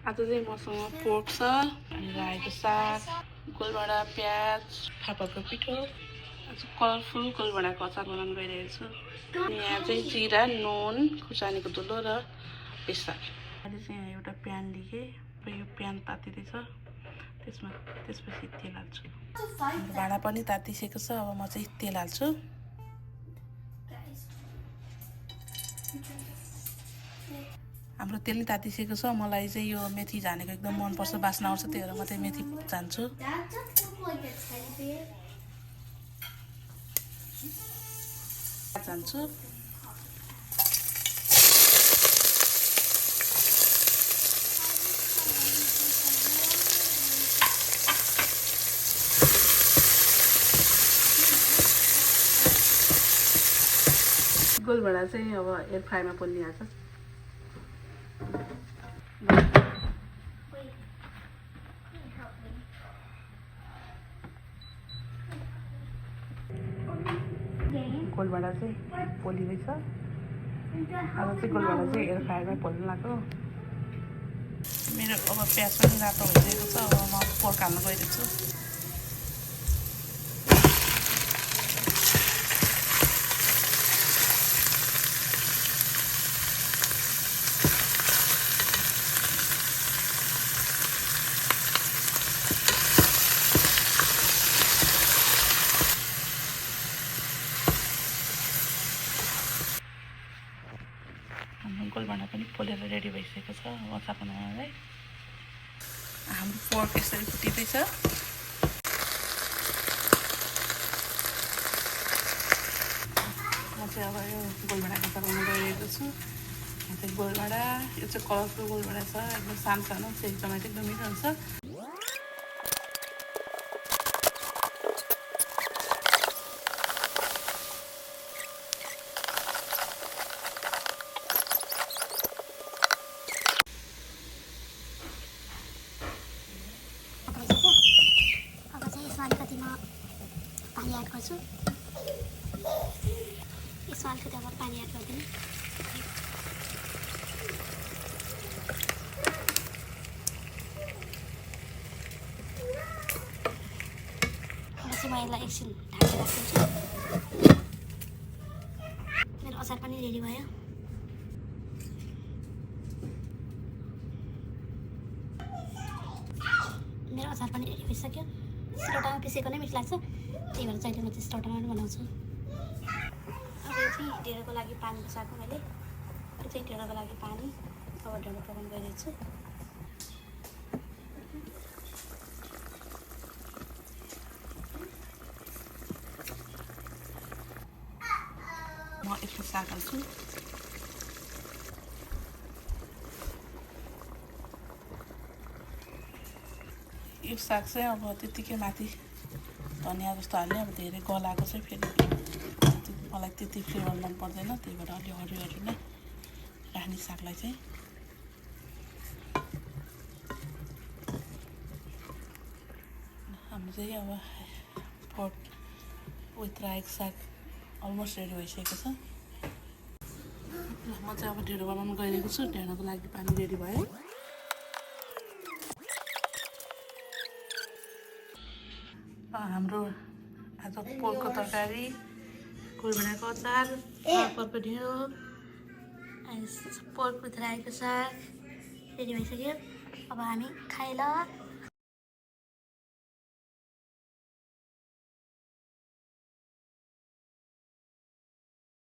आज चाहिँ मसँग पोर्क छ अनि रायोको साग, गोलभडा, प्याज, फापरको पिठो। आज कलरफुल गोलभडाको अचार बनाउनु गइरहेको छु। अनि यहाँ चाहिँ जिरा, नुन, खुर्सानीको धुलो र बेसार। अहिले चाहिँ यहाँ एउटा प्यान लिएँ। यो प्यान तातिँदैछ। त्यसपछि तेल हाल्छु। भाँडा पनि तातिसकेको छ। अब म चाहिँ तेल हाल्छु। हाम्रो तेल नै तातिसकेको छ। मलाई चाहिँ यो मेथी झानेको एकदम मनपर्छ, बास्ना आउँछ, त्यही भएर म चाहिँ मेथी झान्छु। गोलभडा चाहिँ अब एयर फ्राईमा पोल्निहाल्छ। गोलभडा चाहिँ पोलिँदैछ। आज चाहिँ गोलभडा चाहिँ एयर फ्रायरमा पोल्नु लाग्यो। मेरो अब प्याज पनि रातो भइसकेको छ। अब म पोर्क हाल्नु गइरहेको छु। गोलभडा पनि पोलेर रेडी भइसकेको छ अचार बनाउनलाई। हाम्रो पोर्क यसरी फुटिँदैछ। म चाहिँ अब यो गोलभडाको अचार बनाउन गइरहेको छु। यहाँ चाहिँ गोलभडा, यो चाहिँ कलरफुल गोलभडा छ, एकदम सानो सानो, एकदम मिठो हुन्छ। पानी एड गर्छु। यसमा अलिकति अब पानी एड गरिदिनु। म यसलाई एकछिन ढाकेर राख्छु। मेरो अचार पनि रेडी भयो। मेरो अचार पनि रेडी भइसक्यो। सिलौटामा पिसेको नै मिठो लाग्छ, त्यही भएर जहिले म चाहिँ सिलौटामा पनि बनाउँछु। अब यो चाहिँ ढेँडोको लागि पानी बसाएको मैले। यो चाहिँ ढेँडोको लागि पानी। अब ढेँडो पकाउनु गइरहेको छु। म एकछिन साग हाल्छु। यो साग चाहिँ अब त्यतिकै माथि धनियाँ जस्तो हाल्ने। अब धेरै गलाएको चाहिँ फेरि मलाई त्यति फ्लेभर मन पर्दैन, त्यही भएर अलि हरियो नै राख्ने सागलाई चाहिँ। हाम्रो चाहिँ अब पोर्क विथ रायोको साग अलमोस्ट रेडी भइसकेको छ। म चाहिँ अब ढेँडो बनाउनु गइरहेको छु। ढेँडोको लागि पानी रेडी भयो। हाम्रो आज पोर्कको तरकारी, गोलभडाको अचार, फापरको ढेँडो, पोर्क विथ रायोको साग रेडी भइसक्यो। अब हामी खाइ ल।